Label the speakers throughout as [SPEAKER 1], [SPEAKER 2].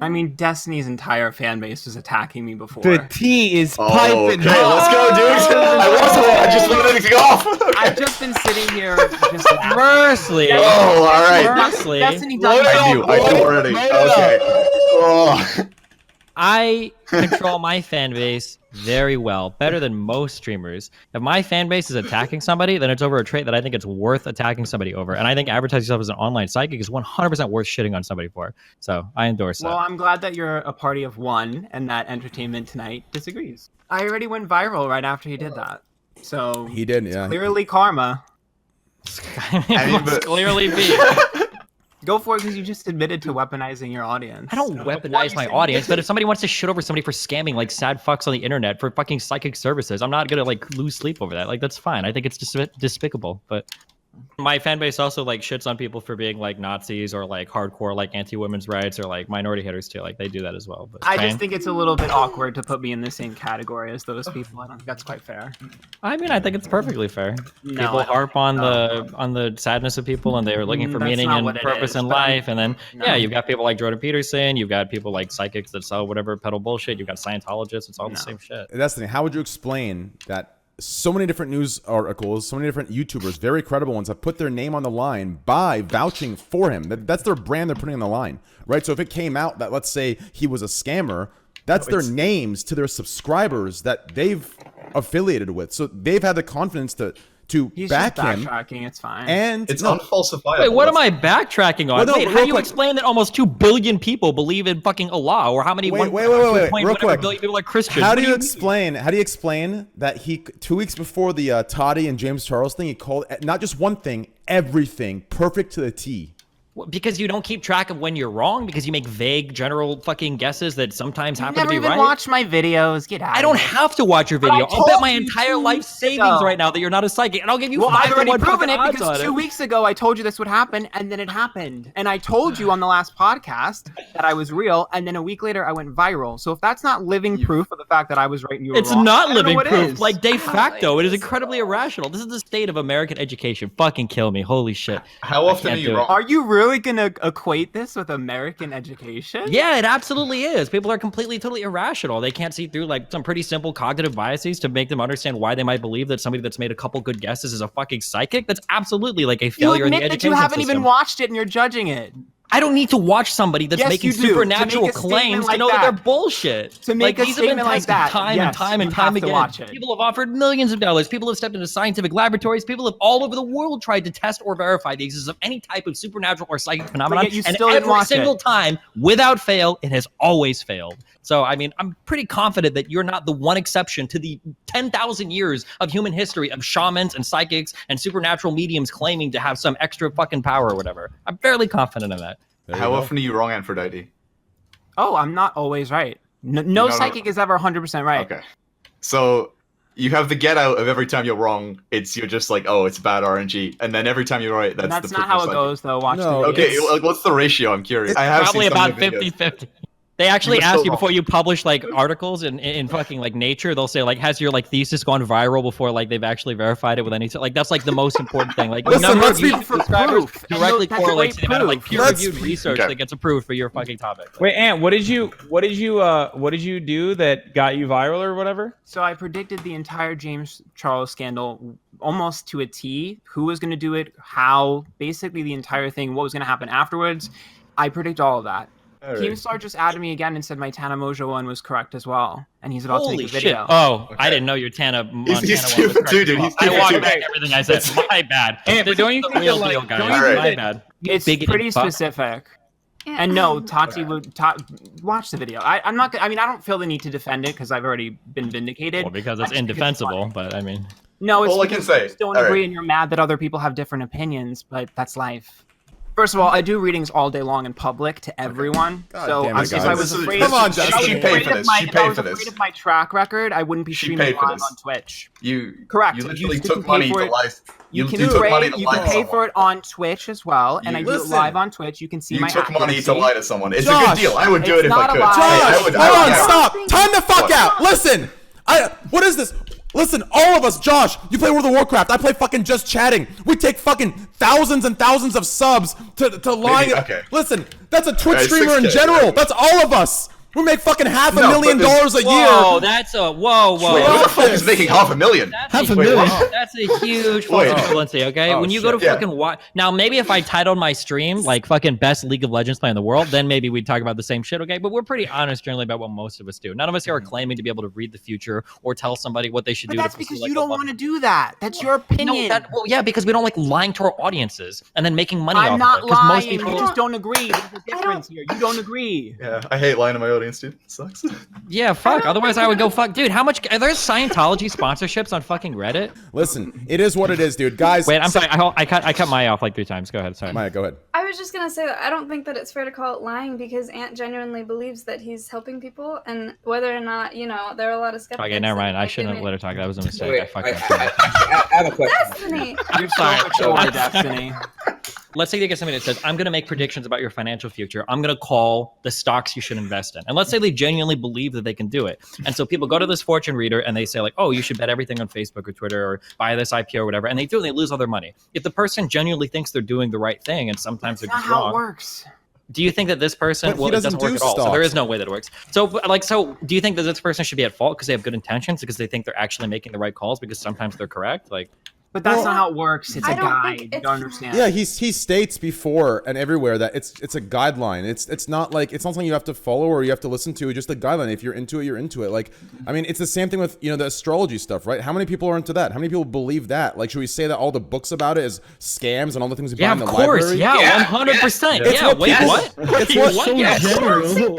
[SPEAKER 1] I mean, Destiny's entire fan base was attacking me before.
[SPEAKER 2] The tea is piping.
[SPEAKER 3] Okay, let's go, dude. I just wanted to go off. Okay.
[SPEAKER 1] I've just been sitting here just
[SPEAKER 2] Mercilessly.
[SPEAKER 3] Oh, all right.
[SPEAKER 2] Mercilessly.
[SPEAKER 1] Destiny
[SPEAKER 3] I knew already. Okay. Oh.
[SPEAKER 2] I control my fan base very well, better than most streamers. If my fan base is attacking somebody, then it's over a trait that I think it's worth attacking somebody over. And I think advertising yourself as an online psychic is 100% worth shitting on somebody for. So I endorse that.
[SPEAKER 1] Well, I'm glad that you're a party of one and that Entertainment Tonight disagrees. I already went viral right after he did that. So
[SPEAKER 4] He did, yeah.
[SPEAKER 1] clearly karma.
[SPEAKER 2] It must clearly be.
[SPEAKER 1] Go for it because you just admitted to weaponizing your audience.
[SPEAKER 2] I don't weaponize my audience, but if somebody wants to shit over somebody for scamming like sad fucks on the internet for fucking psychic services, I'm not gonna like lose sleep over that. Like that's fine. I think it's just despicable. But my fan base also like shits on people for being like Nazis or like hardcore like anti-women's rights or like minority haters too. Like they do that as well. But
[SPEAKER 1] I just think it's a little bit awkward to put me in the same category as those people. I don't think that's quite fair.
[SPEAKER 2] I mean, I think it's perfectly fair.
[SPEAKER 1] No,
[SPEAKER 2] People harp on the sadness of people and they're looking for
[SPEAKER 1] That's
[SPEAKER 2] meaning
[SPEAKER 1] not
[SPEAKER 2] and
[SPEAKER 1] what it
[SPEAKER 2] purpose
[SPEAKER 1] is,
[SPEAKER 2] in
[SPEAKER 1] but
[SPEAKER 2] life. And then
[SPEAKER 1] no.
[SPEAKER 2] yeah, you've got people like Jordan Peterson. You've got people like psychics that sell whatever peddle bullshit. You've got Scientologists. It's all the same shit.
[SPEAKER 4] That's the thing. How would you explain that so many different news articles, so many different YouTubers, very credible ones, have put their name on the line by vouching for him? That's their brand they're putting on the line, right? So if it came out that, let's say, he was a scammer, that's their names to their subscribers that they've affiliated with. So they've had the confidence to
[SPEAKER 1] He's
[SPEAKER 4] back
[SPEAKER 1] just
[SPEAKER 4] him.
[SPEAKER 1] backtracking. It's fine.
[SPEAKER 4] And
[SPEAKER 3] It's unfalsifiable.
[SPEAKER 2] Wait, what am I backtracking on?
[SPEAKER 4] Well, no,
[SPEAKER 2] Wait,
[SPEAKER 4] real
[SPEAKER 2] how do you
[SPEAKER 4] quick.
[SPEAKER 2] explain that almost 2 billion people believe in fucking Allah, or how many?
[SPEAKER 4] Wait, real quick.
[SPEAKER 2] Billion people are Christians.
[SPEAKER 4] How
[SPEAKER 2] What
[SPEAKER 4] do you
[SPEAKER 2] mean?
[SPEAKER 4] explain? How do you explain that he 2 weeks before the Toddy and James Charles thing, he called not just one thing, everything perfect to the T?
[SPEAKER 2] Well, because you don't keep track of when you're wrong, because you make vague general fucking guesses that sometimes happen to
[SPEAKER 1] Never
[SPEAKER 2] be
[SPEAKER 1] even
[SPEAKER 2] right.
[SPEAKER 1] watched my videos. Get out.
[SPEAKER 2] I don't have to watch your video. I'll
[SPEAKER 1] told
[SPEAKER 2] bet my
[SPEAKER 1] you
[SPEAKER 2] entire
[SPEAKER 1] 2
[SPEAKER 2] life
[SPEAKER 1] weeks
[SPEAKER 2] savings
[SPEAKER 1] ago.
[SPEAKER 2] right now that you're not a psychic, and I'll give you
[SPEAKER 1] Well,
[SPEAKER 2] 5
[SPEAKER 1] I've
[SPEAKER 2] to
[SPEAKER 1] already
[SPEAKER 2] 1
[SPEAKER 1] proven it
[SPEAKER 2] odds
[SPEAKER 1] because
[SPEAKER 2] on
[SPEAKER 1] 2 weeks ago I told you this would happen, and then it happened. And I told you on the last podcast that I was real, and then a week later I went viral. So if that's not living proof of the fact that I was right and you were
[SPEAKER 2] It's
[SPEAKER 1] wrong,
[SPEAKER 2] not
[SPEAKER 1] I don't know
[SPEAKER 2] living
[SPEAKER 1] what
[SPEAKER 2] proof.
[SPEAKER 1] is.
[SPEAKER 2] Like de facto, it is incredibly irrational. This is the state of American education. Fucking kill me. Holy shit.
[SPEAKER 3] How often are
[SPEAKER 2] can't
[SPEAKER 3] you
[SPEAKER 2] do it.
[SPEAKER 3] wrong?
[SPEAKER 1] Are you really gonna equate this with American education?
[SPEAKER 2] Yeah, it absolutely is. People are completely, totally irrational. They can't see through like some pretty simple cognitive biases to make them understand why they might believe that somebody that's made a couple good guesses is a fucking psychic. That's absolutely like a
[SPEAKER 1] You
[SPEAKER 2] failure in the
[SPEAKER 1] admit that
[SPEAKER 2] education
[SPEAKER 1] you haven't
[SPEAKER 2] system.
[SPEAKER 1] even watched it and you're judging it.
[SPEAKER 2] I don't need to watch somebody that's
[SPEAKER 1] Yes,
[SPEAKER 2] making
[SPEAKER 1] you do. To
[SPEAKER 2] supernatural
[SPEAKER 1] make a statement
[SPEAKER 2] claims to
[SPEAKER 1] like
[SPEAKER 2] know that they're
[SPEAKER 1] that.
[SPEAKER 2] bullshit.
[SPEAKER 1] To make a
[SPEAKER 2] these have been
[SPEAKER 1] statement like
[SPEAKER 2] tested
[SPEAKER 1] that,
[SPEAKER 2] time and
[SPEAKER 1] yes,
[SPEAKER 2] time and
[SPEAKER 1] you
[SPEAKER 2] time
[SPEAKER 1] have to
[SPEAKER 2] again.
[SPEAKER 1] watch it.
[SPEAKER 2] People have offered millions of dollars. People have stepped into scientific laboratories. People have all over the world tried to test or verify the existence of any type of supernatural or psychic phenomenon.
[SPEAKER 1] yet you
[SPEAKER 2] And
[SPEAKER 1] still didn't
[SPEAKER 2] every
[SPEAKER 1] watch
[SPEAKER 2] single
[SPEAKER 1] it.
[SPEAKER 2] time, without fail, it has always failed. So, I mean, I'm pretty confident that you're not the one exception to the 10,000 years of human history of shamans and psychics and supernatural mediums claiming to have some extra fucking power or whatever. I'm fairly confident in that.
[SPEAKER 3] How often are you wrong, Antphrodite?
[SPEAKER 1] Oh, I'm not always right. No psychic is ever 100% right.
[SPEAKER 3] Okay. So you have the get out of every time you're wrong, you're just like, oh, it's bad RNG. And then every time you're right, that's the
[SPEAKER 1] not how it goes, though. Watch the videos.
[SPEAKER 3] Okay, what's the ratio? I'm curious. I have
[SPEAKER 2] Probably
[SPEAKER 3] seen some
[SPEAKER 2] about
[SPEAKER 3] of the videos.
[SPEAKER 2] 50-50. They actually
[SPEAKER 3] You were
[SPEAKER 2] ask
[SPEAKER 3] so
[SPEAKER 2] you
[SPEAKER 3] wrong.
[SPEAKER 2] before you publish like articles in fucking like Nature. They'll say like, has your like thesis gone viral before like they've actually verified it with any like that's like the most important thing. Like the
[SPEAKER 4] Listen,
[SPEAKER 2] number
[SPEAKER 4] let's
[SPEAKER 2] of
[SPEAKER 4] be-
[SPEAKER 2] YouTube subscribers
[SPEAKER 1] proof.
[SPEAKER 2] directly
[SPEAKER 1] That's
[SPEAKER 2] correlates to
[SPEAKER 1] great
[SPEAKER 2] the amount of like
[SPEAKER 1] proof.
[SPEAKER 2] peer-reviewed research
[SPEAKER 3] Okay.
[SPEAKER 2] that gets approved for your fucking topic.
[SPEAKER 5] Wait, Ant, what did you do that got you viral or whatever?
[SPEAKER 1] So I predicted the entire James Charles scandal almost to a T. Who was going to do it, how, basically the entire thing, what was going to happen afterwards. I predict all of that. Keemstar just added me again and said my Tana Mojo one was correct as well. And he's about to
[SPEAKER 2] Holy
[SPEAKER 1] make a
[SPEAKER 2] shit!
[SPEAKER 1] video.
[SPEAKER 2] Oh,
[SPEAKER 3] Okay.
[SPEAKER 2] I didn't know your Tana Montana
[SPEAKER 3] He's
[SPEAKER 2] one was correct
[SPEAKER 3] dude,
[SPEAKER 2] as well.
[SPEAKER 3] he's
[SPEAKER 2] I
[SPEAKER 3] stupid
[SPEAKER 2] walked
[SPEAKER 3] too.
[SPEAKER 2] back everything I said. My bad.
[SPEAKER 5] But
[SPEAKER 2] This
[SPEAKER 5] don't
[SPEAKER 2] is
[SPEAKER 5] you
[SPEAKER 2] the
[SPEAKER 5] think
[SPEAKER 2] real
[SPEAKER 5] that,
[SPEAKER 2] deal,
[SPEAKER 5] like,
[SPEAKER 2] guys.
[SPEAKER 5] don't you
[SPEAKER 3] think
[SPEAKER 2] My
[SPEAKER 5] that-
[SPEAKER 2] bad.
[SPEAKER 1] It's
[SPEAKER 2] bigoted
[SPEAKER 1] pretty
[SPEAKER 2] fuck.
[SPEAKER 1] specific. And no, Tati would watch the video. I'm not. I mean, I don't feel the need to defend it because I've already been vindicated.
[SPEAKER 2] Well, because
[SPEAKER 1] I
[SPEAKER 2] it's
[SPEAKER 1] just think
[SPEAKER 2] indefensible,
[SPEAKER 1] funny.
[SPEAKER 2] but I mean,
[SPEAKER 1] No, it's
[SPEAKER 3] All I can
[SPEAKER 1] because
[SPEAKER 3] say-
[SPEAKER 1] you just don't
[SPEAKER 3] all
[SPEAKER 1] agree
[SPEAKER 3] right.
[SPEAKER 1] and you're mad that other people have different opinions, but that's life. First of all, I do readings all day long in public to everyone.
[SPEAKER 4] God
[SPEAKER 1] So
[SPEAKER 4] damn it,
[SPEAKER 1] if
[SPEAKER 4] guys.
[SPEAKER 1] I was
[SPEAKER 3] This is-
[SPEAKER 1] afraid,
[SPEAKER 4] Come on,
[SPEAKER 1] if I was
[SPEAKER 4] Justin.
[SPEAKER 3] She paid
[SPEAKER 1] afraid
[SPEAKER 3] for
[SPEAKER 1] of
[SPEAKER 3] this.
[SPEAKER 1] my-
[SPEAKER 3] She
[SPEAKER 1] if I
[SPEAKER 3] paid
[SPEAKER 1] was
[SPEAKER 3] for this.
[SPEAKER 1] afraid of my track record, I wouldn't be
[SPEAKER 3] She
[SPEAKER 1] streaming
[SPEAKER 3] paid for
[SPEAKER 1] live
[SPEAKER 3] this.
[SPEAKER 1] on Twitch.
[SPEAKER 3] You
[SPEAKER 1] Correct.
[SPEAKER 3] You
[SPEAKER 1] You
[SPEAKER 3] literally
[SPEAKER 1] can
[SPEAKER 3] took
[SPEAKER 1] pay
[SPEAKER 3] money
[SPEAKER 1] for
[SPEAKER 3] to
[SPEAKER 1] it.
[SPEAKER 3] lie.
[SPEAKER 1] You can
[SPEAKER 3] took
[SPEAKER 1] pay,
[SPEAKER 3] money to
[SPEAKER 1] you
[SPEAKER 3] lie
[SPEAKER 1] can
[SPEAKER 3] to
[SPEAKER 1] pay
[SPEAKER 3] someone.
[SPEAKER 1] for it on Twitch as well, and
[SPEAKER 3] You-
[SPEAKER 1] I do it
[SPEAKER 4] listen.
[SPEAKER 1] live on Twitch. You can see
[SPEAKER 3] You
[SPEAKER 1] my
[SPEAKER 3] took money to
[SPEAKER 1] accuracy.
[SPEAKER 3] lie to someone. It's a
[SPEAKER 4] Josh,
[SPEAKER 3] good deal. I would do
[SPEAKER 1] it's
[SPEAKER 3] it if I
[SPEAKER 1] not a
[SPEAKER 3] could.
[SPEAKER 1] lie.
[SPEAKER 4] Josh,
[SPEAKER 3] I would
[SPEAKER 4] hold on,
[SPEAKER 3] yeah.
[SPEAKER 4] stop. Time the fuck out. Listen, what is this? Listen, all of us, Josh, you play World of Warcraft, I play fucking Just Chatting. We take fucking thousands and thousands of subs to lying.
[SPEAKER 3] Okay.
[SPEAKER 4] Listen, that's a Twitch
[SPEAKER 3] Alright,
[SPEAKER 4] streamer in
[SPEAKER 3] 6K,
[SPEAKER 4] general.
[SPEAKER 3] right.
[SPEAKER 4] That's all of us. We make fucking $500,000 a year.
[SPEAKER 2] Whoa, that's a whoa.
[SPEAKER 3] Wait, who the fuck is making $500,000?
[SPEAKER 2] That's a
[SPEAKER 3] Wait, what?
[SPEAKER 2] That's a huge false
[SPEAKER 3] Wait.
[SPEAKER 2] equivalency, okay?
[SPEAKER 4] Oh,
[SPEAKER 2] when you
[SPEAKER 4] shit.
[SPEAKER 2] go to
[SPEAKER 3] Yeah.
[SPEAKER 2] fucking watch now, maybe if I titled my stream like fucking best League of Legends player in the world, then maybe we'd talk about the same shit, okay? But we're pretty honest generally about what most of us do. None of us here are claiming to be able to read the future or tell somebody what they should
[SPEAKER 1] But
[SPEAKER 2] do.
[SPEAKER 1] that's
[SPEAKER 2] to
[SPEAKER 1] because
[SPEAKER 2] pursue, like,
[SPEAKER 1] you
[SPEAKER 2] a
[SPEAKER 1] don't
[SPEAKER 2] love-
[SPEAKER 1] want to do that. That's your opinion.
[SPEAKER 2] No, well, yeah, because we don't like lying to our audiences and then making money off
[SPEAKER 1] I'm not
[SPEAKER 2] of it. 'Cause most
[SPEAKER 1] lying.
[SPEAKER 2] people
[SPEAKER 1] You just don't agree. There's a difference here. You don't agree.
[SPEAKER 3] Yeah, I hate lying to my audience, dude. It sucks.
[SPEAKER 2] Yeah, fuck. Otherwise, I would go fuck, dude. How much? Are there Scientology sponsorships on fucking Reddit?
[SPEAKER 4] Listen, it is what it is, dude. Guys,
[SPEAKER 2] Wait, I'm sorry. I cut Maya off like 3 times. Go ahead. Sorry.
[SPEAKER 4] Maya, go ahead.
[SPEAKER 6] I was just gonna say that I don't think that it's fair to call it lying because Ant genuinely believes that he's helping people, and whether or not there are a lot of skeptics.
[SPEAKER 2] Okay, never mind.
[SPEAKER 6] and,
[SPEAKER 2] I
[SPEAKER 6] like,
[SPEAKER 2] shouldn't
[SPEAKER 6] they
[SPEAKER 2] have let her talk. That was a mistake.
[SPEAKER 7] Wait,
[SPEAKER 2] I fucked up.
[SPEAKER 7] I have a question.
[SPEAKER 6] Destiny.
[SPEAKER 1] You're so mature, Destiny.
[SPEAKER 2] Let's say you get somebody that says, I'm going to make predictions about your financial future. I'm going to call the stocks you should invest in. And let's say they genuinely believe that they can do it. And so people go to this fortune reader and they say like, oh, you should bet everything on Facebook or Twitter or buy this IPO or whatever. And they do, and they lose all their money. If the person genuinely thinks they're doing the right thing and sometimes
[SPEAKER 1] That's
[SPEAKER 2] they're
[SPEAKER 1] not
[SPEAKER 2] just
[SPEAKER 1] how it
[SPEAKER 2] wrong.
[SPEAKER 1] works.
[SPEAKER 2] Do you think that this person,
[SPEAKER 4] But he
[SPEAKER 2] well, it
[SPEAKER 4] doesn't
[SPEAKER 2] doesn't work
[SPEAKER 4] do
[SPEAKER 2] at all. So there
[SPEAKER 4] stocks.
[SPEAKER 2] is no way that it works. So do you think that this person should be at fault because they have good intentions, because they think they're actually making the right calls because sometimes they're correct? Like,
[SPEAKER 1] But that's
[SPEAKER 4] Well,
[SPEAKER 1] not how it works. It's
[SPEAKER 6] I
[SPEAKER 1] a
[SPEAKER 6] don't
[SPEAKER 1] guide.
[SPEAKER 6] think
[SPEAKER 1] You
[SPEAKER 6] it's-
[SPEAKER 1] don't understand.
[SPEAKER 4] Yeah, he states before and everywhere that it's a guideline. It's not like it's not something you have to follow or you have to listen to. It's just a guideline. If you're into it, you're into it. Like, I mean, it's the same thing with the astrology stuff, right? How many people are into that? How many people believe that? Like, should we say that all the books about it is scams and all the things we buy
[SPEAKER 2] yeah,
[SPEAKER 4] in
[SPEAKER 2] of
[SPEAKER 4] the
[SPEAKER 2] course.
[SPEAKER 4] library?
[SPEAKER 2] Yeah,
[SPEAKER 7] Yeah,
[SPEAKER 2] 100%.
[SPEAKER 4] It's
[SPEAKER 2] Yeah,
[SPEAKER 4] what
[SPEAKER 2] wait,
[SPEAKER 4] people-
[SPEAKER 2] what?
[SPEAKER 4] It's what-
[SPEAKER 2] What? Yes.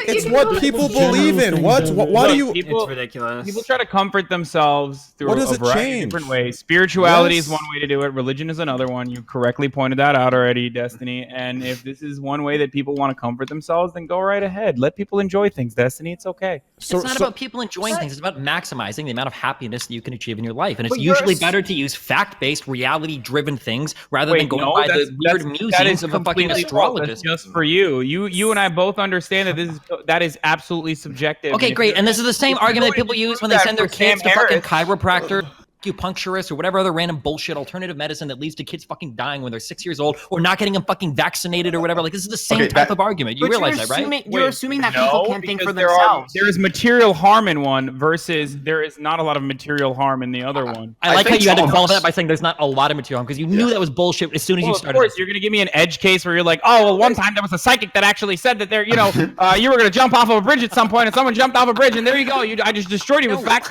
[SPEAKER 4] It's what people believe in. What? Why do you?
[SPEAKER 5] People,
[SPEAKER 1] It's ridiculous.
[SPEAKER 5] People try to comfort themselves through
[SPEAKER 4] What does
[SPEAKER 5] a
[SPEAKER 4] it
[SPEAKER 5] variety
[SPEAKER 4] change?
[SPEAKER 5] of different ways. Spirituality is
[SPEAKER 4] Yes.
[SPEAKER 5] one way to do it. Religion is another one. You correctly pointed that out already, Destiny. And if this is one way that people want to comfort themselves, then go right ahead. Let people enjoy things, Destiny. It's okay.
[SPEAKER 2] It's not about people enjoying things. It's about maximizing the amount of happiness that you can achieve in your life. And it's
[SPEAKER 1] But you're
[SPEAKER 2] usually
[SPEAKER 1] ass-
[SPEAKER 2] better to use fact-based, reality-driven things rather
[SPEAKER 5] Wait,
[SPEAKER 2] than going
[SPEAKER 5] no,
[SPEAKER 2] by
[SPEAKER 5] that's-
[SPEAKER 2] the weird
[SPEAKER 5] that's-
[SPEAKER 2] musings
[SPEAKER 5] that is
[SPEAKER 2] of a fucking
[SPEAKER 5] completely false. That's
[SPEAKER 2] astrologist.
[SPEAKER 5] just for you. You and I both understand that is absolutely subjective.
[SPEAKER 2] Okay,
[SPEAKER 5] if
[SPEAKER 2] great.
[SPEAKER 5] you're-
[SPEAKER 2] And this is the same
[SPEAKER 5] if you're
[SPEAKER 2] argument that
[SPEAKER 5] going
[SPEAKER 2] people
[SPEAKER 5] to
[SPEAKER 2] use
[SPEAKER 5] do
[SPEAKER 2] when they
[SPEAKER 5] that
[SPEAKER 2] send their
[SPEAKER 5] for Sam
[SPEAKER 2] kids to fucking
[SPEAKER 5] Harris-
[SPEAKER 2] chiropractor, acupuncturist, or whatever other random bullshit alternative medicine that leads to kids fucking dying when they're 6 years old or not getting them fucking vaccinated or whatever. Like, this is the same
[SPEAKER 3] Okay,
[SPEAKER 2] type
[SPEAKER 3] that-
[SPEAKER 2] of argument. You
[SPEAKER 1] But
[SPEAKER 2] realize
[SPEAKER 1] you're
[SPEAKER 2] that, right?
[SPEAKER 1] assuming, you're
[SPEAKER 5] Wait,
[SPEAKER 1] assuming that
[SPEAKER 5] no,
[SPEAKER 1] people can't think for
[SPEAKER 5] because
[SPEAKER 1] themselves.
[SPEAKER 5] There is material harm in one versus there is not a lot of material harm in the other one.
[SPEAKER 2] I
[SPEAKER 3] I
[SPEAKER 2] like how
[SPEAKER 3] think
[SPEAKER 2] you had to
[SPEAKER 3] Tom-
[SPEAKER 2] qualify that by saying there's not a lot of material because you knew that was bullshit as soon as
[SPEAKER 5] Well,
[SPEAKER 2] you
[SPEAKER 5] of
[SPEAKER 2] started.
[SPEAKER 5] course, you're going to give me an edge case where you're like, oh, well, one time there was a psychic that actually said that you were going to jump off of a bridge at some point, and someone jumped off a bridge, and there you go. I just destroyed you with facts.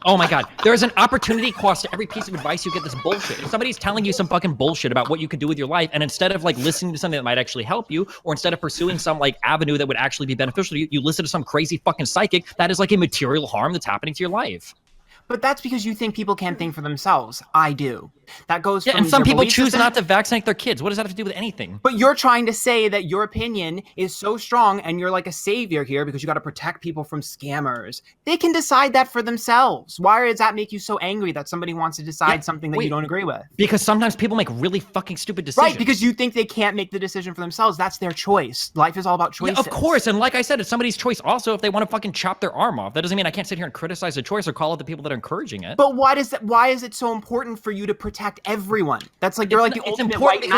[SPEAKER 2] Oh my god, there's an opportunity cost to every piece of advice you get. This bullshit. If somebody's telling you some fucking bullshit about what you can do with your life, and instead of like listening to something that might actually help you, or instead of pursuing some like avenue that would actually be beneficial to you, you listen to some crazy fucking psychic. That is like a material harm that's happening to your life.
[SPEAKER 1] But that's because you think people can't think for themselves. I do. That goes
[SPEAKER 2] Yeah,
[SPEAKER 1] from
[SPEAKER 2] and some
[SPEAKER 1] your
[SPEAKER 2] people
[SPEAKER 1] belief
[SPEAKER 2] choose
[SPEAKER 1] system-
[SPEAKER 2] not to vaccinate their kids. What does that have to do with anything?
[SPEAKER 1] But you're trying to say that your opinion is so strong and you're like a savior here because you got to protect people from scammers. They can decide that for themselves. Why does that make you so angry that somebody wants to decide something that
[SPEAKER 2] wait.
[SPEAKER 1] you don't agree with?
[SPEAKER 2] Because sometimes people make really fucking stupid decisions.
[SPEAKER 1] Right, because you think they can't make the decision for themselves. That's their choice. Life is all about choices.
[SPEAKER 2] Yeah, of course. And like I said, it's somebody's choice also if they want to fucking chop their arm off. That doesn't mean I can't sit here and criticize the choice or call out the people that are encouraging it.
[SPEAKER 1] But why is it so important for you to protect everyone? That's like you're like the
[SPEAKER 2] It's
[SPEAKER 1] ultimate
[SPEAKER 2] important
[SPEAKER 1] white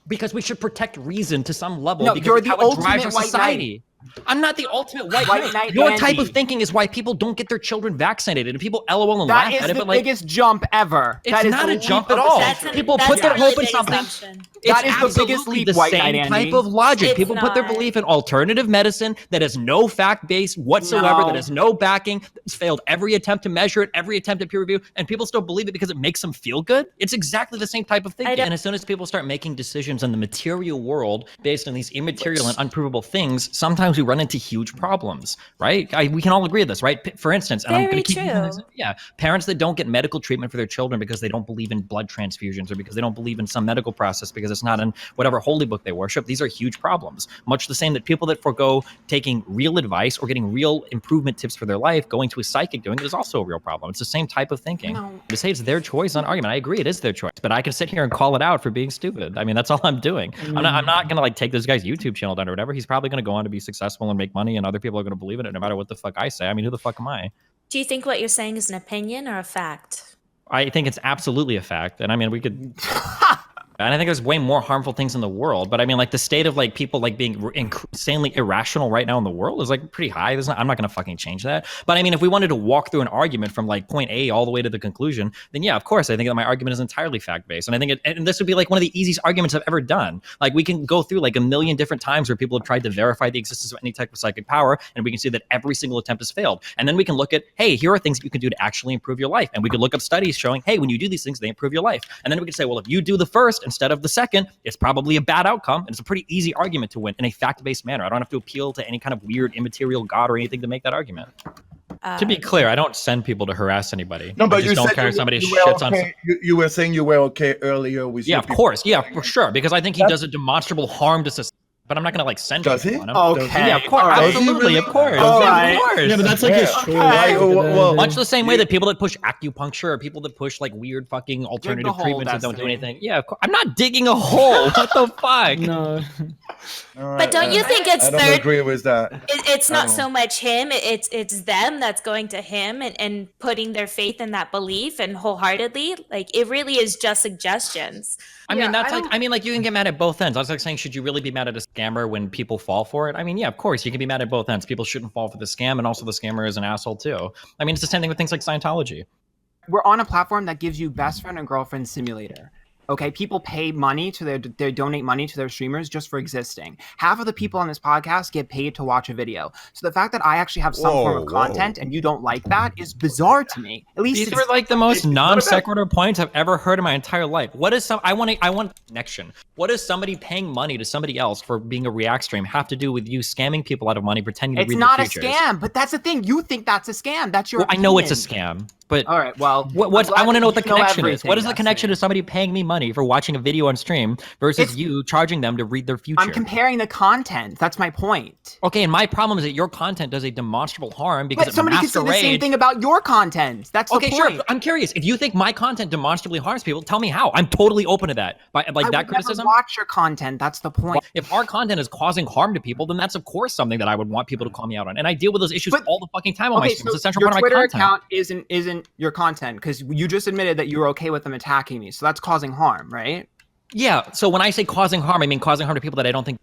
[SPEAKER 2] because
[SPEAKER 1] knight.
[SPEAKER 2] we should protect reason to some level.
[SPEAKER 1] No,
[SPEAKER 2] because
[SPEAKER 1] you're
[SPEAKER 2] it's
[SPEAKER 1] the
[SPEAKER 2] how it drives
[SPEAKER 1] ultimate
[SPEAKER 2] our
[SPEAKER 1] white
[SPEAKER 2] society. I'm not the ultimate white
[SPEAKER 1] White
[SPEAKER 2] knight.
[SPEAKER 1] knight
[SPEAKER 2] Your
[SPEAKER 1] Andy.
[SPEAKER 2] type of thinking is why people don't get their children vaccinated, and people LOL and
[SPEAKER 1] That
[SPEAKER 2] laugh
[SPEAKER 1] is
[SPEAKER 2] at it.
[SPEAKER 1] the
[SPEAKER 2] But like,
[SPEAKER 1] biggest jump ever.
[SPEAKER 2] it's
[SPEAKER 1] That is
[SPEAKER 2] not
[SPEAKER 1] the
[SPEAKER 2] a jump
[SPEAKER 1] leap
[SPEAKER 2] at
[SPEAKER 1] of
[SPEAKER 2] all.
[SPEAKER 1] the century.
[SPEAKER 2] People
[SPEAKER 8] that's
[SPEAKER 2] put their
[SPEAKER 8] a really
[SPEAKER 2] hope in
[SPEAKER 8] big
[SPEAKER 2] something.
[SPEAKER 8] assumption.
[SPEAKER 1] That
[SPEAKER 2] It's
[SPEAKER 1] is the biggest
[SPEAKER 2] absolutely
[SPEAKER 1] leap,
[SPEAKER 2] the
[SPEAKER 1] white
[SPEAKER 2] same
[SPEAKER 1] knight
[SPEAKER 2] type
[SPEAKER 1] Andy.
[SPEAKER 2] of logic.
[SPEAKER 8] It's
[SPEAKER 2] People put their
[SPEAKER 8] not.
[SPEAKER 2] belief in alternative medicine that has no fact base whatsoever,
[SPEAKER 1] No.
[SPEAKER 2] that has no backing, that's failed every attempt to measure it, every attempt at peer review, and people still believe it because it makes them feel good. It's exactly the same type of thinking.
[SPEAKER 8] don't-
[SPEAKER 2] And as soon as people start making decisions in the material world based on these immaterial and unprovable things, sometimes we run into huge problems, right? We can all agree with this, right? For instance, and I'm
[SPEAKER 8] Very
[SPEAKER 2] going to keep using
[SPEAKER 8] true.
[SPEAKER 2] this, parents that don't get medical treatment for their children because they don't believe in blood transfusions or because they don't believe in some medical process because it's not in whatever holy book they worship. These are huge problems. Much the same that people that forego taking real advice or getting real improvement tips for their life, going to a psychic doing it is also a real problem. It's the same type of thinking.
[SPEAKER 1] No.
[SPEAKER 2] To say it's their choice on argument, I agree, it is their choice, but I can sit here and call it out for being stupid. I mean, that's all I'm doing. I'm not gonna like take this guy's YouTube channel down or whatever. He's probably gonna go on to be successful and make money, and other people are gonna believe in it no matter what the fuck I say. I mean, who the fuck am I?
[SPEAKER 7] Do you think what you're saying is an opinion or a fact?
[SPEAKER 2] I think it's absolutely a fact. And I mean, we could... And I think there's way more harmful things in the world. But I mean, like, the state of, like, people, like, being insanely irrational right now in the world is, like, pretty high. I'm not going to fucking change that. But I mean, if we wanted to walk through an argument from, like, point A all the way to the conclusion, then yeah, of course, I think that my argument is entirely fact-based. And I think and this would be, like, one of the easiest arguments I've ever done. Like, we can go through, like, a million different times where people have tried to verify the existence of any type of psychic power, and we can see that every single attempt has failed. And then we can look at, hey, here are things that you can do to actually improve your life. And we could look up studies showing, hey, when you do these things, they improve your life. And then we can say, well, if you do the first instead of the second, it's probably a bad outcome, and it's a pretty easy argument to win in a fact-based manner. I don't have to appeal to any kind of weird immaterial god or anything to make that argument. To be clear, I don't send people to harass anybody.
[SPEAKER 8] No, but
[SPEAKER 2] I just don't care if somebody shits on.
[SPEAKER 8] You were saying you were okay earlier with.
[SPEAKER 2] Yeah, of course. Yeah, for sure. Because I think he does a demonstrable harm to society. But I'm not gonna like send people on him.
[SPEAKER 1] Okay.
[SPEAKER 2] Yeah, of course. Absolutely, of course.
[SPEAKER 1] Right.
[SPEAKER 2] Of course.
[SPEAKER 9] Yeah, but that's like his choice.
[SPEAKER 8] Well,
[SPEAKER 2] much the same way that people that push acupuncture or people that push like weird fucking alternative
[SPEAKER 1] hole,
[SPEAKER 2] treatments that don't do
[SPEAKER 1] Destiny.
[SPEAKER 2] anything. Yeah, of course. I'm not digging a hole. What the fuck?
[SPEAKER 9] No.
[SPEAKER 7] But don't you think it's
[SPEAKER 8] I don't agree with that.
[SPEAKER 7] It's not so much him, it's them that's going to him and putting their faith in that belief and wholeheartedly. Like, it really is just suggestions.
[SPEAKER 2] I mean, that's like, I mean, like, you can get mad at both ends. I was like saying, should you really be mad at a scammer when people fall for it? I mean, yeah, of course, you can be mad at both ends. People shouldn't fall for the scam, and also the scammer is an asshole too. I mean, it's the same thing with things like Scientology.
[SPEAKER 1] We're on a platform that gives you best friend and girlfriend simulator. Okay, people pay money to they donate money to their streamers just for existing. Half of the people on this podcast get paid to watch a video. So the fact that I actually have some form of content and you don't like that is bizarre to me. At least
[SPEAKER 2] these are like the most non sequitur points I've ever heard in my entire life. What is I want connection. What does somebody paying money to somebody else for being a React stream have to do with you scamming people out of money, pretending to read their futures?
[SPEAKER 1] It's not a scam, but that's the thing. You think that's a scam. That's your opinion.
[SPEAKER 2] I know it's a scam. But
[SPEAKER 1] all right, well,
[SPEAKER 2] I want to know what the connection is. What is the
[SPEAKER 1] that's
[SPEAKER 2] connection to somebody paying me money for watching a video on stream versus you charging them to read their future?
[SPEAKER 1] I'm comparing the content. That's my point.
[SPEAKER 2] Okay, and my problem is that your content does a demonstrable harm because
[SPEAKER 1] somebody can say the same thing about your content. That's the point.
[SPEAKER 2] Okay, sure. I'm curious. If you think my content demonstrably harms people, tell me how. I'm totally open to that. Like that criticism.
[SPEAKER 1] Never watch your content. That's the point.
[SPEAKER 2] Well, if our content is causing harm to people, then that's of course something that I would want people to call me out on. And I deal with those issues all the fucking time on my stream. It's a central part of my content.
[SPEAKER 1] Your Twitter account isn't your content because you just admitted that you were okay with them attacking me. So that's causing harm, right?
[SPEAKER 2] Yeah. So when I say causing harm, I mean causing harm to people that I don't think.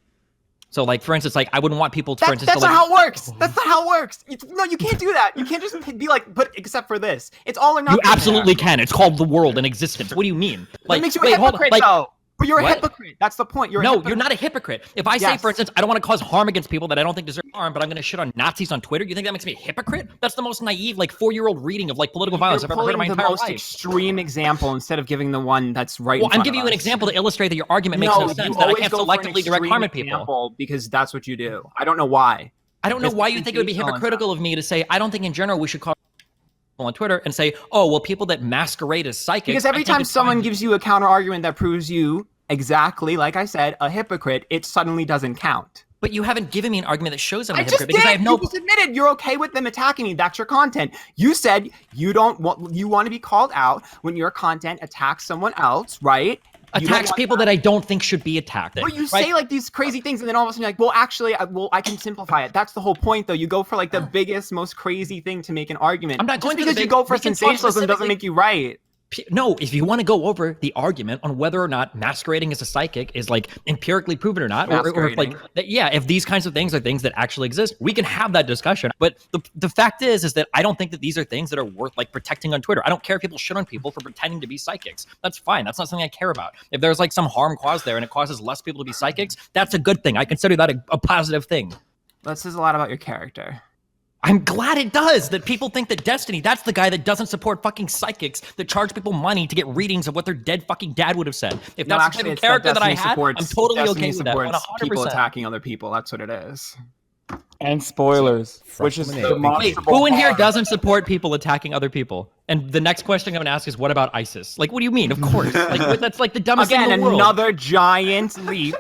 [SPEAKER 2] So, like, for instance, like, I wouldn't want people to,
[SPEAKER 1] that's not how it works. That's not how it works. No, you can't do that. You can't just be like, but except for this. It's all or nothing.
[SPEAKER 2] You absolutely can. It's called the world and existence. What do you mean?
[SPEAKER 1] Like, it makes you a hypocrite, though. But you're a hypocrite. That's the point. You're
[SPEAKER 2] not a hypocrite. If I say, for instance, I don't want to cause harm against people that I don't think deserve harm, but I'm going to shit on Nazis on Twitter, you think that makes me a hypocrite? That's the most naive, like, 4-year-old reading of, like, political violence I've ever heard in my entire life.
[SPEAKER 1] You're pulling the most extreme example instead of giving the one that's right in front of us.
[SPEAKER 2] Well, I'm giving you an example to illustrate that your argument makes no sense, that I can't selectively direct harm at people.
[SPEAKER 1] Because that's what you do. I don't know why.
[SPEAKER 2] I don't know why you think it would be hypocritical of me to say, I don't think in general we should call on Twitter and say, oh, well, people that masquerade as psychics.
[SPEAKER 1] Because every time someone gives you a counter argument that proves you exactly, like I said, a hypocrite, it suddenly doesn't count.
[SPEAKER 2] But you haven't given me an argument that shows I'm a hypocrite because I have no.
[SPEAKER 1] You just admitted you're okay with them attacking me. That's your content. You said you want to be called out when your content attacks someone else, right?
[SPEAKER 2] Attacks people that I don't think should be attacked.
[SPEAKER 1] But you say like these crazy things, and then all of a sudden you're like, well, actually, I can simplify it. That's the whole point, though. You go for like the biggest, most crazy thing to make an argument.
[SPEAKER 2] I'm not going
[SPEAKER 1] because you go for sensationalism doesn't make you right.
[SPEAKER 2] No, if you want to go over the argument on whether or not masquerading as a psychic is like empirically proven or not, or if, like if these kinds of things are things that actually exist, we can have that discussion. But the fact is that I don't think that these are things that are worth like protecting on Twitter. I don't care if people shit on people for pretending to be psychics. That's fine. That's not something I care about. If there's like some harm caused there and it causes less people to be psychics, that's a good thing. I consider that a positive thing.
[SPEAKER 1] That says a lot about your character.
[SPEAKER 2] I'm glad it does, that people think that Destiny, that's the guy that doesn't support fucking psychics that charge people money to get readings of what their dead fucking dad would have said. If that's the type of character that I have, I'm totally okay with that. 100%.
[SPEAKER 1] People attacking other people, that's what it is.
[SPEAKER 5] And spoilers, which is demonstrable.
[SPEAKER 2] Who in here doesn't support people attacking other people? And the next question I'm going to ask is, what about ISIS? Like, what do you mean? Of course. Like, that's like the dumbest thing in the world.
[SPEAKER 1] Another giant leap.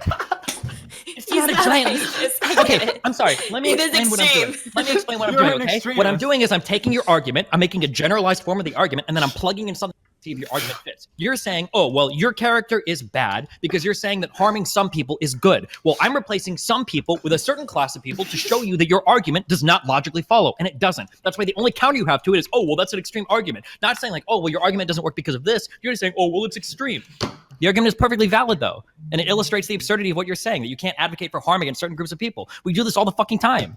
[SPEAKER 2] It's not a giant leap. Okay, I'm sorry. Let me explain what I'm doing. Let me explain what I'm doing, okay? What I'm doing is I'm taking your argument, I'm making a generalized form of the argument, and then I'm plugging in something see if your argument fits. You're saying, oh, well, your character is bad because you're saying that harming some people is good. Well, I'm replacing some people with a certain class of people to show you that your argument does not logically follow, and it doesn't. That's why the only counter you have to it is, oh, well, that's an extreme argument. Not saying like, oh, well, your argument doesn't work because of this. You're just saying, oh, well, it's extreme. The argument is perfectly valid, though, and it illustrates the absurdity of what you're saying, that you can't advocate for harm against certain groups of people. We do this all the fucking time.